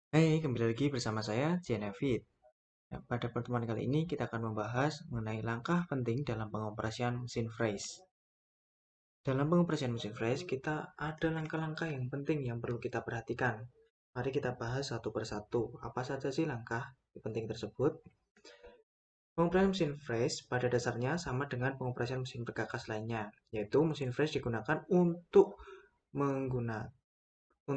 Hai, kembali lagi bersama saya, Jenevit. Nah, pada pertemuan kali ini kita akan membahas mengenai langkah penting dalam pengoperasian mesin freeze. Dalam pengoperasian mesin freeze, kita ada langkah-langkah yang penting yang perlu kita perhatikan. Mari kita bahas satu persatu. Apa saja sih langkah penting tersebut? Pengoperasian mesin freeze pada dasarnya sama dengan pengoperasian mesin perkakas lainnya, yaitu mesin freeze digunakan untuk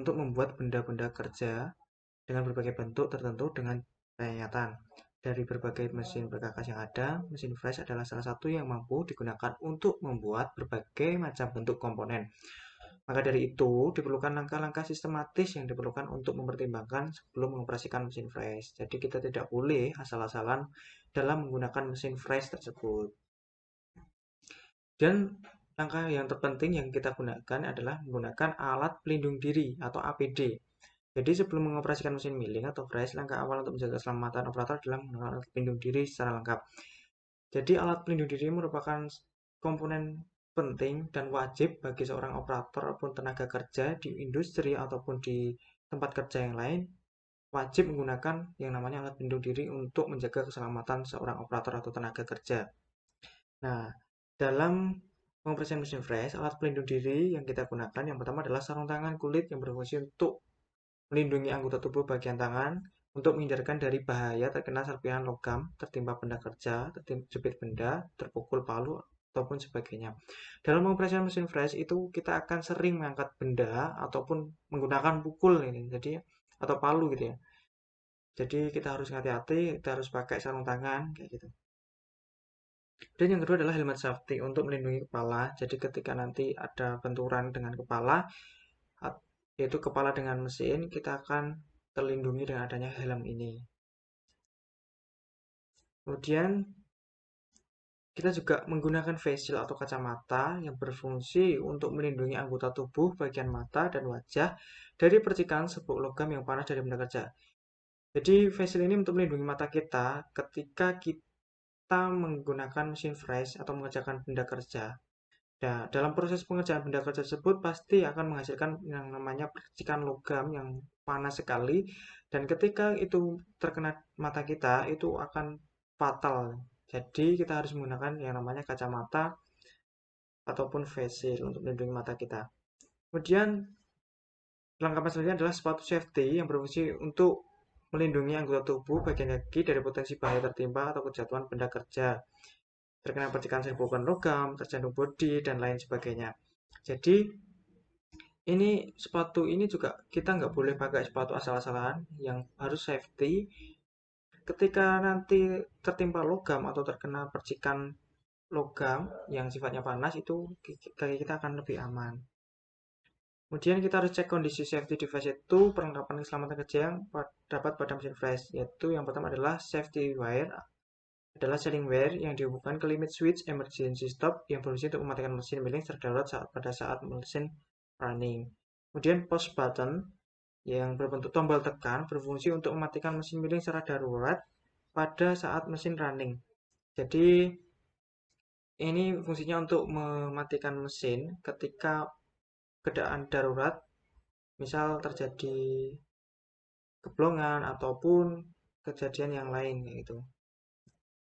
membuat benda-benda kerja dengan berbagai bentuk tertentu dengan penyayatan. Dari berbagai mesin perkakas yang ada, mesin freeze adalah salah satu yang mampu digunakan untuk membuat berbagai macam bentuk komponen. Maka dari itu, diperlukan langkah-langkah sistematis yang diperlukan untuk mempertimbangkan sebelum mengoperasikan mesin freeze. Jadi kita tidak boleh asal-asalan dalam menggunakan mesin freeze tersebut. Dan langkah yang terpenting yang kita gunakan adalah menggunakan alat pelindung diri atau APD. Jadi sebelum mengoperasikan mesin milling atau freeze, langkah awal untuk menjaga keselamatan operator adalah menggunakan alat pelindung diri secara lengkap. Jadi alat pelindung diri merupakan komponen penting dan wajib bagi seorang operator ataupun tenaga kerja di industri ataupun di tempat kerja yang lain, wajib menggunakan yang namanya alat pelindung diri untuk menjaga keselamatan seorang operator atau tenaga kerja. Nah, dalam pengoperasian mesin freeze, alat pelindung diri yang kita gunakan yang pertama adalah sarung tangan kulit yang berfungsi untuk melindungi anggota tubuh bagian tangan untuk menghindarkan dari bahaya terkena serpihan logam, tertimpa benda kerja, terjepit benda, terpukul palu, ataupun sebagainya. Dalam pengoperasian mesin freeze itu kita akan sering mengangkat benda ataupun menggunakan pukul ini, jadi atau palu gitu ya. Jadi kita harus hati-hati, kita harus pakai sarung tangan kayak gitu. Dan yang kedua adalah helmet safety untuk melindungi kepala. Jadi ketika nanti ada benturan dengan kepala, yaitu kepala dengan mesin, kita akan terlindungi dengan adanya helm ini. Kemudian kita juga menggunakan face shield atau kacamata yang berfungsi untuk melindungi anggota tubuh, bagian mata, dan wajah dari percikan serbuk logam yang panas dari benda kerja. Jadi face shield ini untuk melindungi mata kita ketika kita menggunakan mesin freeze atau mengerjakan benda kerja. Nah, dalam proses pengerjaan benda kerja tersebut pasti akan menghasilkan yang namanya percikan logam yang panas sekali, dan ketika itu terkena mata kita itu akan fatal. Jadi kita harus menggunakan yang namanya kacamata ataupun face shield untuk melindungi mata kita. Kemudian langkah selanjutnya adalah sepatu safety yang berfungsi untuk melindungi anggota tubuh bagian kaki dari potensi bahaya tertimpa atau kejatuhan benda kerja, terkena percikan serbukan logam, terjatuh bodi, dan lain sebagainya. Jadi ini sepatu ini juga kita nggak boleh pakai sepatu asal-asalan yang harus safety. Ketika nanti tertimpa logam atau terkena percikan logam yang sifatnya panas itu kaki kita akan lebih aman. Kemudian kita harus cek kondisi safety device itu perlengkapan keselamatan kerja yang dapat pada mesin freeze, yaitu yang pertama adalah safety wire, adalah sailing wire yang dihubungkan ke limit switch emergency stop yang berfungsi untuk mematikan mesin milling secara darurat pada saat mesin running. Kemudian pause button yang berbentuk tombol tekan berfungsi untuk mematikan mesin milling secara darurat pada saat mesin running. Jadi ini fungsinya untuk mematikan mesin ketika keadaan darurat, misal terjadi keblongan ataupun kejadian yang lain gitu.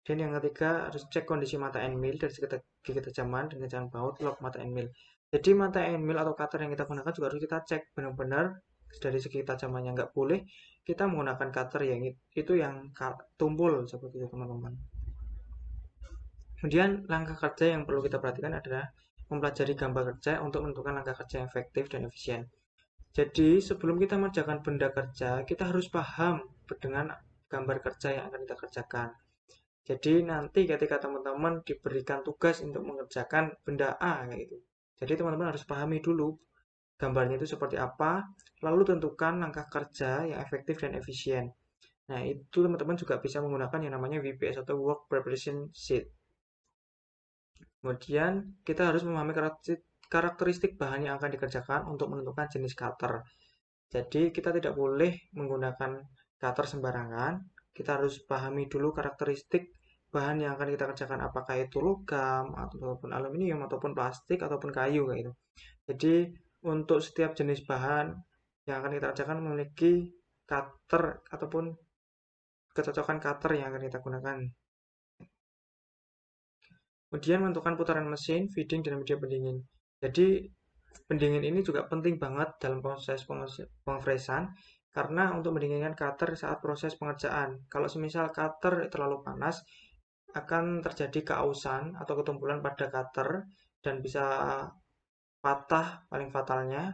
Dan yang ketiga harus cek kondisi mata and mill dari segi ketajaman dan kencang baut lock mata and mill. Jadi mata and mill atau cutter yang kita gunakan juga harus kita cek benar-benar dari segi ketajamannya. Nggak boleh kita menggunakan cutter yang itu yang tumpul seperti itu teman-teman. Kemudian langkah kerja yang perlu kita perhatikan adalah mempelajari gambar kerja untuk menentukan langkah kerja yang efektif dan efisien. Jadi sebelum kita mengerjakan benda kerja, kita harus paham dengan gambar kerja yang akan kita kerjakan. Jadi nanti ketika teman-teman diberikan tugas untuk mengerjakan benda A kayak gitu. Jadi teman-teman harus pahami dulu gambarnya itu seperti apa, lalu tentukan langkah kerja yang efektif dan efisien. Nah, itu teman-teman juga bisa menggunakan yang namanya WPS atau Work Preparation Sheet. Kemudian kita harus memahami karakteristik bahan yang akan dikerjakan untuk menentukan jenis cutter. Jadi kita tidak boleh menggunakan cutter sembarangan. Kita harus pahami dulu karakteristik bahan yang akan kita kerjakan, apakah itu logam ataupun aluminium ataupun plastik ataupun kayu kayak gitu. Jadi untuk setiap jenis bahan yang akan kita kerjakan memiliki cutter ataupun kecocokan cutter yang akan kita gunakan. Kemudian menentukan putaran mesin, feeding, dan media pendingin. Jadi pendingin ini juga penting banget dalam proses pengfresan karena untuk mendinginkan cutter saat proses pengerjaan. Kalau semisal cutter terlalu panas, akan terjadi keausan atau ketumpulan pada cutter dan bisa patah paling fatalnya.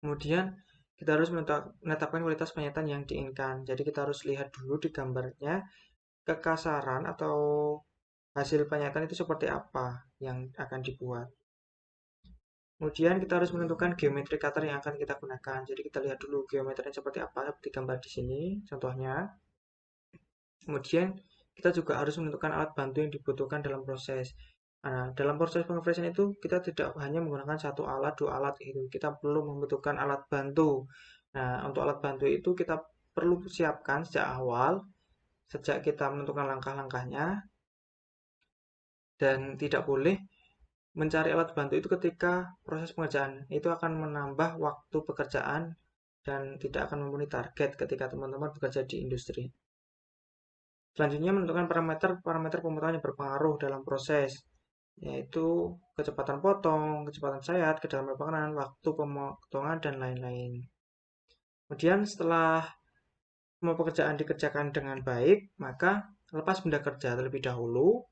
Kemudian kita harus menetapkan kualitas penyetan yang diinginkan. Jadi kita harus lihat dulu di gambarnya kekasaran atau hasil penyetan itu seperti apa yang akan dibuat. Kemudian kita harus menentukan geometri cutter yang akan kita gunakan. Jadi kita lihat dulu geometrinya seperti apa, seperti gambar di sini contohnya. Kemudian kita juga harus menentukan alat bantu yang dibutuhkan dalam proses. Nah, dalam proses pengefresan itu kita tidak hanya menggunakan satu alat, dua alat itu. Kita perlu membutuhkan alat bantu. Nah, untuk alat bantu itu kita perlu siapkan sejak awal, sejak kita menentukan langkah-langkahnya, dan tidak boleh mencari alat bantu itu ketika proses pengerjaan. Itu akan menambah waktu pekerjaan dan tidak akan memenuhi target ketika teman-teman bekerja di industri. Selanjutnya menentukan parameter pemotongan yang berpengaruh dalam proses, yaitu kecepatan potong, kecepatan sayat, kedalaman makanan, waktu pemotongan, dan lain-lain. Kemudian setelah semua pekerjaan dikerjakan dengan baik, maka lepas benda kerja terlebih dahulu,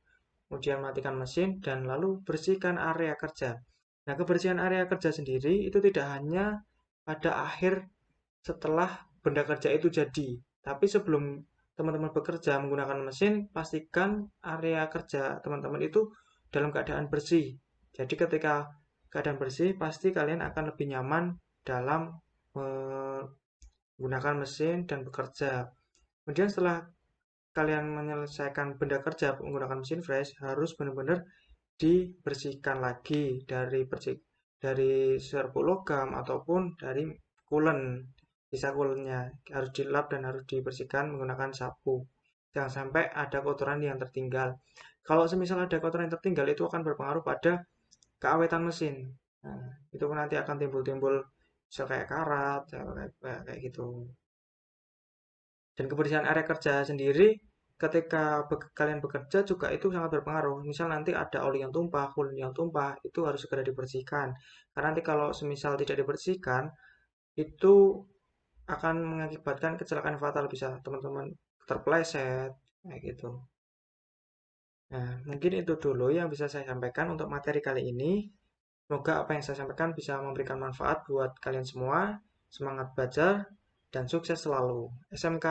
kemudian matikan mesin, dan lalu bersihkan area kerja. Nah, kebersihan area kerja sendiri itu tidak hanya pada akhir setelah benda kerja itu jadi, tapi sebelum teman-teman bekerja menggunakan mesin, pastikan area kerja teman-teman itu dalam keadaan bersih. Jadi ketika keadaan bersih, pasti kalian akan lebih nyaman dalam menggunakan mesin dan bekerja. Kemudian setelah kalian menyelesaikan benda kerja menggunakan mesin fresh, harus benar-benar dibersihkan lagi dari serbuk logam ataupun dari coolant. Sisa coolant-nya harus dilap dan harus dibersihkan menggunakan sapu. Jangan sampai ada kotoran yang tertinggal. Kalau semisal ada kotoran yang tertinggal, itu akan berpengaruh pada keawetan mesin. Nah, itu nanti akan timbul-timbul misal kayak karat, kayak gitu. Dan kebersihan area kerja sendiri ketika kalian bekerja juga itu sangat berpengaruh. Misal nanti ada oli yang tumpah, kulit yang tumpah, itu harus segera dibersihkan. Karena nanti kalau semisal tidak dibersihkan, itu akan mengakibatkan kecelakaan fatal, bisa teman-teman terpeleset, kayak gitu. Nah, mungkin itu dulu yang bisa saya sampaikan untuk materi kali ini. Semoga apa yang saya sampaikan bisa memberikan manfaat buat kalian semua. Semangat belajar dan sukses selalu. SMK